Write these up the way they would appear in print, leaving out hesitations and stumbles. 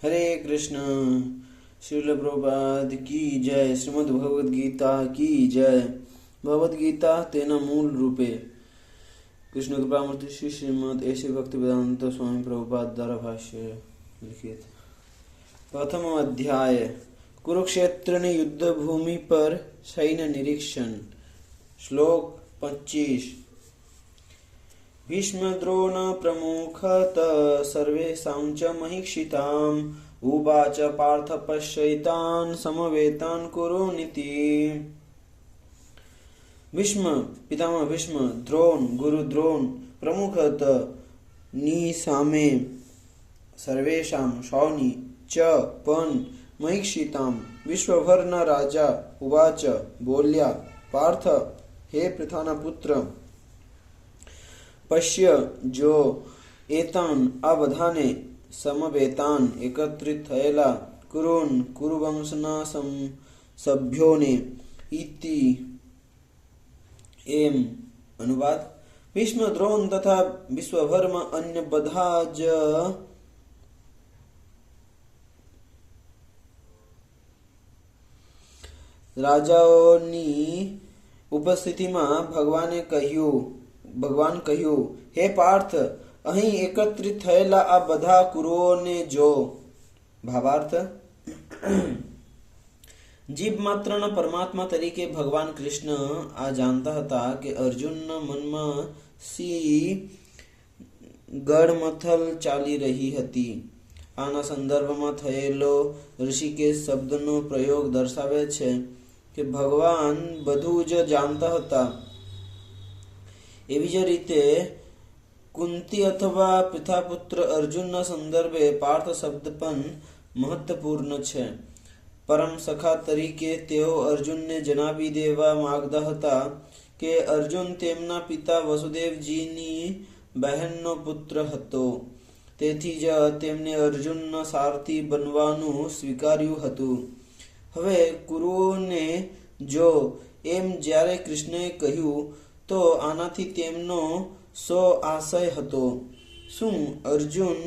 हरे कृष्ण। श्रील प्रभुपाद की जय। श्रीमद् भगवद गीता की जय। भगवद गीता तेना मूल रूपे कृष्ण कृपामूर्ति श्री श्रीमद ऐसे भक्ति वेदांत स्वामी प्रभुपाद द्वारा भाष्य लिखित। प्रथम अध्याय। कुरुक्षेत्र ने युद्ध भूमि पर सैन्य निरीक्षण। श्लोक 25। भीष्म द्रोण प्रमुखत सर्वेषां च महीक्षिताम् उवाच पार्थ पश्यैतान् समवेतान् कुरुनिति। भीष्म पितामह भीष्म, द्रोण गुरु द्रोण, प्रमुखत निसामे, सर्वेषां सौनी च पण महीक्षितां, विश्वभरना राजा उवाच बोल्या, पार्थ हे पृथाना पुत्र, पश्य जो एतान આ બધાને સમવેતાન એકત્રિત થયેલા કુરુન કુરુવંશના સભ્યોને ઇતિ એમ અનુવાદ। ભીષ્મ દ્રોણ તથા વિશ્વભરમાં અન્ય બધા જ રાજાઓની ઉપસ્થિતિમાં ભગવાન કહ્યું, હે પાર્થ, અહીં એકત્રિત થયેલા આ બધા કુરુઓને જો। ભાવાર્થ, જીવ માત્રના પરમાત્મા તરીકે ભગવાન કૃષ્ણ આ જાણતા હતા કે અર્જુનના મનમાં સી ગડમથલ ચાલી રહી હતી। આના સંદર્ભમાં થયેલો ઋષિકેશ શબ્દનો પ્રયોગ દર્શાવે છે કે ભગવાન બધું જ જાણતા હતા। એવી જ રીતે કુંતી અથવા પિતાપુત્ર અર્જુનના સંદર્ભે પાર્થ શબ્દ પણ મહત્વપૂર્ણ છે। પરમ સખા તરીકે તેઓ અર્જુનને જણાવી દેવા માંગતા હતા કે અર્જુન તેમના પિતા વસુદેવજીની બહેનનો પુત્ર હતો, તેથી જ તેમને અર્જુનના સારથી બનવાનું સ્વીકાર્યું હતું। હવે કુરુઓને જો એમ જ્યારે કૃષ્ણએ કહ્યું તો આનાથી તેમનો શો આશય હતો? શું અર્જુન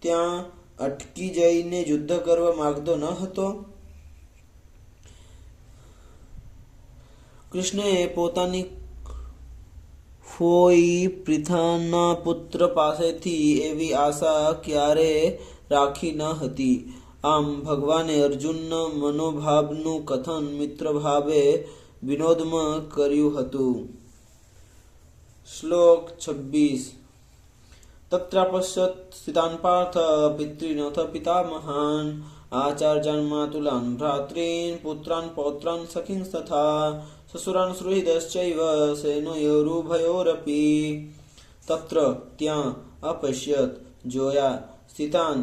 ત્યાં અટકી જઈને યુદ્ધ કરવા માંગતો ન હતો? કૃષ્ણએ પોતાની ફોઈ પૃથાના પુત્ર પાસેથી એવી આશા ક્યારે રાખી ન હતી। આમ ભગવાને અર્જુનના મનોભાવનું કથન મિત્રભાવે વિનોદમાં કર્યું હતું। श्लोक 26। तत्रापश्यत् स्थितान् पार्थ पितॄनथ पितामहान् आचार्यान् मातुलान् भ्रातॄन् पुत्रान् पौत्रान् सखींस्तथा ससुरान् सुहृदश्चैव सेनयोरुभयोरपि। तत्र ત્યાં અપશ્યત જોયા સ્થિતાન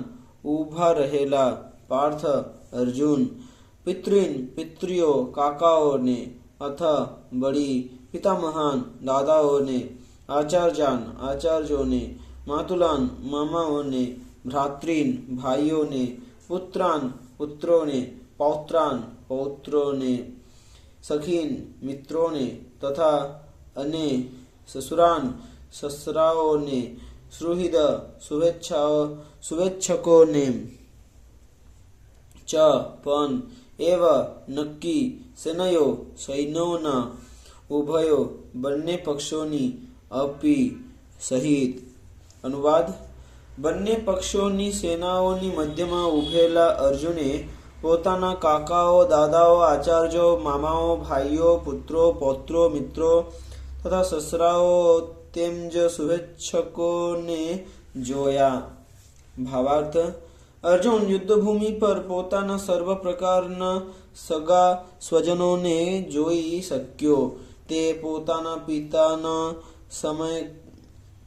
ઊભા રહેલા પાર્થ અર્જુન, પિતॄન પિતૃઓ કાકાઓને, અથ બળી પિતામહાન દાદાઓને, આચાર્યાન આચાર્યોને, માતુલાન મામાઓને, ભ્રાતॄન ભાઈઓને, પુત્રાન પુત્રોને, પૌત્રાન પૌત્રોને, સખીન મિત્રોને, તથા અને સસુરાન સસરાઓને, સુહૃદ શુભેચ્છકોને, ચ પણ એવ નક્કી, સેનયો સૈન્યોના, ઉભયો બંને પક્ષોની, અપી સહિત। અનુવાદ। બંને પક્ષોની સેનાઓની મધ્યમાં ઉભેલા અર્જુને પોતાના કાકાઓ, દાદાઓ, આચાર્યો, મામાઓ, ભાઈઓ, પુત્રો, પૌત્રો, મિત્રો તથા સસરાઓ તેમજ શુભેચ્છકોને જોયા। ભાવાર્થ, અર્જુન યુદ્ધભૂમિ પર પોતાના સર્વ પ્રકારના સગા સ્વજનોને જોઈ શક્યો। તે પોતાના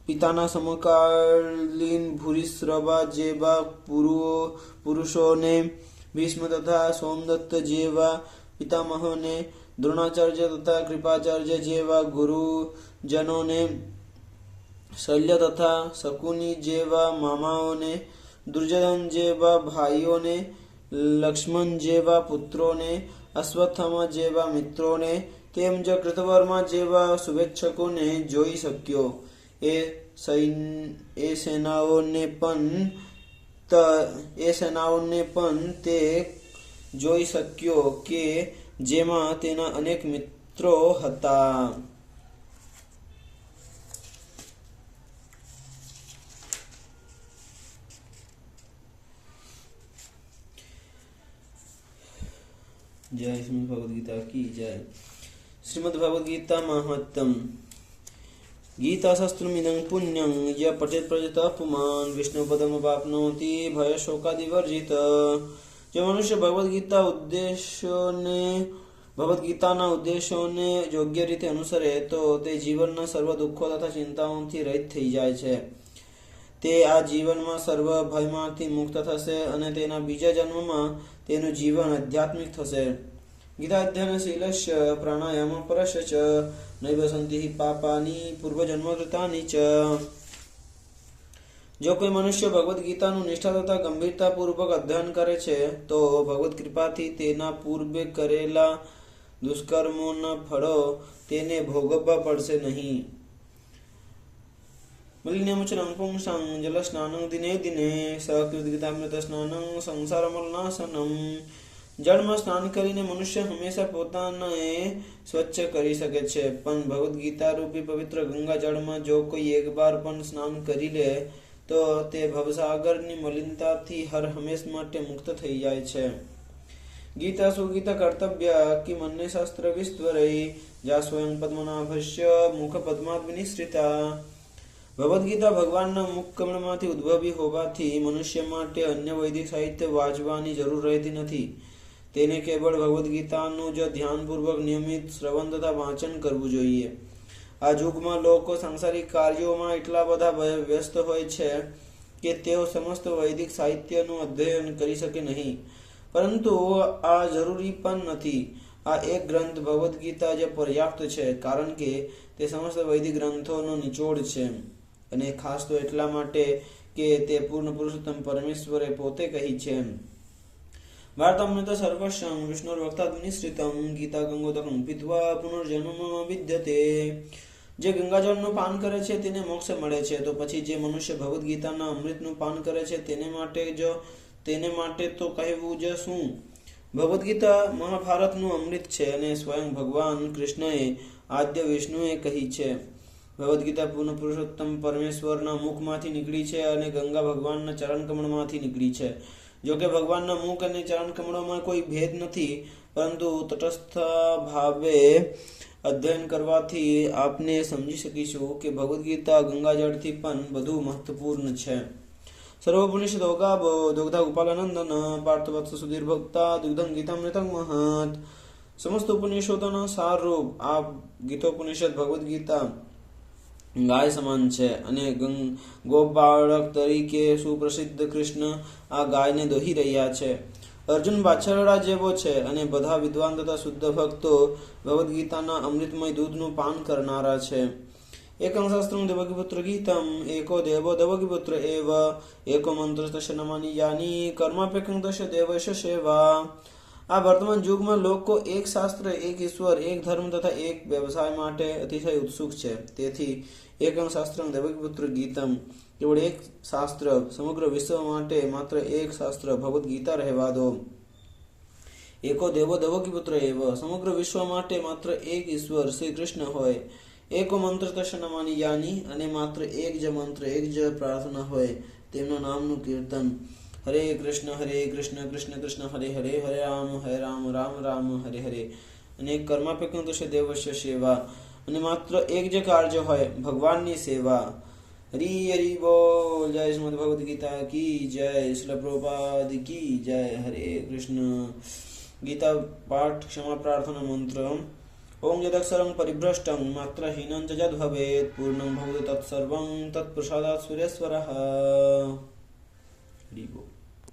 પિતાના સમકાલીન ભૂરિશ્રવા જેવા પુરુષોને, ભીષ્મ તથા સોમદત્ત જેવા પિતામહોને, દ્રોણાચાર્ય તથા કૃપાચાર્ય જેવા ગુરુજનોને, શલ્ય તથા શકુની જેવા મામાઓને, દુર્યોધન જેવા ભાઈઓને, લક્ષ્મણ જેવા પુત્રોને, અશ્વત્થામા જેવા મિત્રોને, તેમજ કૃતવર્મા જેવા શુભેચ્છકોને જોઈ શક્યો। એ સેનાઓને પણ એ સેનાઓને પણ તે જોઈ શક્યો કે જેમાં તેના અનેક મિત્રો હતા. जय श्रीमद् भगवद गीता की जय. श्रीमद् भगवद गीता महात्म. गीताशास्त्रमिदं पुण्यं य पठेत् प्रजतः पुमान् विष्णुपदमवाप्नोति भयशोकादिवर्जित. जो मनुष्य ભગવદ્ ગીતાના ઉદ્દેશોને યોગ્ય રીતે અનુસરે તો તે જીવનના સર્વ દુઃખો તથા ચિંતાઓથી રહિત થઈ જાય છે. તે આ જીવનમાં સર્વ ભયમાંથી મુક્ત થશે અને તેના બીજા જન્મમાં તેનું જીવન આધ્યાત્મિક થશે. ગીતાધ્યયન શીલસ્ય પ્રાણાયામ પરસ્ય ચ નૈવ સંતિ પાપાની પૂર્વજન્મકૃતાની ચ. જો કોઈ મનુષ્ય ભગવદ્ ગીતાનું નિષ્ઠા તથા ગંભીરતાપૂર્વક અધ્યયન કરે છે તો ભગવત કૃપાથી તેના પૂર્વે કરેલા દુષ્કર્મોના ફળો તેને ભોગવવા પડશે નહીં. મલિનમોચનં પુંસાં જલસ્નાનં દિને દિને સકૃતગીતામૃત સ્નાનં સંસારમલનાશનમ. જળમાં સ્નાન કરીને મનુષ્ય હંમેશા પોતાને સ્વચ્છ કરી શકે છે, પણ ભગવદ્ ગીતા રૂપી પવિત્ર ગંગા જળમાં જો કોઈ એક વાર પણ સ્નાન કરી લે તો તે ભવસાગરની મલિનતાથી હર હંમેશ માટે મુક્ત થઈ જાય છે. ગીતા સુગીતા કર્તવ્ય કિમ અન્ય શાસ્ત્ર વિસ્તરૈ જા સ્વયં પદ્મનાભસ્ય મુખ પદ્માત વિનિશ્રિતા. ભગવદ્ ગીતા ભગવાનના મુખ કમળમાંથી ઉદ્ભવી હોવાથી મનુષ્ય માટે અન્ય વૈદિક સાહિત્ય વાંચવાની જરૂર રહેતી નથી. તેને કેવળ ભગવદ્ ગીતાનું જ ધ્યાનપૂર્વક નિયમિત શ્રવણ તથા વાંચન કરવું જોઈએ. આ યુગમાં લોકો સાંસારિક કાર્યોમાં એટલા બધા વ્યસ્ત હોય છે કે તેઓ સમસ્ત વૈદિક સાહિત્યનું અધ્યયન કરી શકે નહીં, પરંતુ આ જરૂરી પણ નથી. આ એક ગ્રંથ ભગવદ્ ગીતા જ પર્યાપ્ત છે, કારણ કે તે સમસ્ત વૈદિક ગ્રંથોનો નિચોડ છે, અને ખાસ તો એટલા માટે કે તે પૂર્ણ પુરુષોત્તમ પરમેશ્વરે પોતે કહી છે. ભારતમૃત સર્વસ્વં વિષ્ણુર્વક્તાદ વિનિશ્રિતં ગીતા ગંગોદકં પીત્વા પુનર્જન્મ વિદ્યતે. જે ગંગાજળનું પાન કરે છે તેને મોક્ષ મળે છે, તો પછી જે મનુષ્ય ભગવદ્ ગીતાના અમૃતનું પાન કરે છે તેને માટે તો કહેવું જ શું. ભગવદ્ ગીતા મહાભારતનું અમૃત છે અને સ્વયં ભગવાન કૃષ્ણએ આદ્ય વિષ્ણુએ કહી છે. ભગવદ્ ગીતા પૂર્ણ પુરુષોત્તમ પરમેશ્વરના મુખમાંથી નીકળી છે અને ગંગા ભગવાનના ચરણ કમળમાંથી નીકળી છે. જો કે ભગવાનના મુખ અને ચરણ કમળોમાં કોઈ ભેદ નથી, પરંતુ તટસ્થ ભાવે અધ્યયન કરવાથી આપને સમજી શકીશું કે ભગવદ્ ગીતા ગંગાજળથી પણ વધુ મહત્વપૂર્ણ છે. સર્વોપનિષદોગાભો દુગ્ધા ગોપાલાનંદન પાર્થવત્સ સુધીર ભક્તા દુગ્ધં ગીતામૃતં મહત. સમસ્ત ઉપનિષદોના સારરૂપ આ ગીતોપનિષદ ભગવદ્ ગીતા ગાય સમાન છે, અને ગોપાળક તરીકે સુપ્રસિદ્ધ કૃષ્ણ આ ગાયને દોહી રહ્યા છે. અર્જુન બાછરડા જેવો છે અને બધા વિદ્વાન તથા શુદ્ધ ભક્તો ભગવદ્ ગીતાના અમૃતમય દૂધનું પાન કરનારા છે. એકં શાસ્ત્રં દેવકીપુત્ર ગીતમ એકો દેવો દેવકીપુત્ર એવ એકો મંત્ર તસ્ય નમાની યાની કર્માપેક્ષં તસ્ય દેવસ્ય સેવા. આ વર્તમાન યુગમાં લોકો એક શાસ્ત્ર, એક ઈશ્વર, એક ધર્મ તથા એક વ્યવસાય માટે અતિશય ઉત્સુક છે. તેથી એકં શાસ્ત્રં દેવકીપુત્ર ગીતમ, કેવળ એક શાસ્ત્ર, સમગ્ર વિશ્વ માટે માત્ર એક શાસ્ત્ર ભગવદ્ ગીતા રહેવા દો. એકો દેવો દેવકીપુત્ર એવ, સમગ્ર વિશ્વ માટે માત્ર એક ઈશ્વર શ્રી કૃષ્ણ હોય. એકો મંત્ર તસ્ય નમાની યાની, અને માત્ર એક જ મંત્ર, એક જ પ્રાર્થના હોય, તેમના નામનું કીર્તન. હરે કૃષ્ણ કૃષ્ણ કૃષ્ણ હરે હરે, હરે રામ રામ રામ હરે હરે. અને કર્માપેક્ષં તસ્ય દેવસ્ય સેવા, અને માત્ર એક જ કાર્ય હોય, ભગવાનની સેવા. હરી હરી બોલ. જય શ્રીમદ્ ભગવદ્ ગીતા કી જય. શ્રીલ પ્રભુપાદ કી જય. હરે કૃષ્ણ. ગીતા પાઠ ક્ષમા પ્રાર્થના મંત્ર. ઓમ યદક્ષરં પરિભ્રષ્ટં માત્રહીનં ચ યદ્ ભવેत् પૂર્ણં ભવતુ તત્સર્વં તત્પ્રસાદાत् સુરેશ્વરઃ. હરિ બોલ.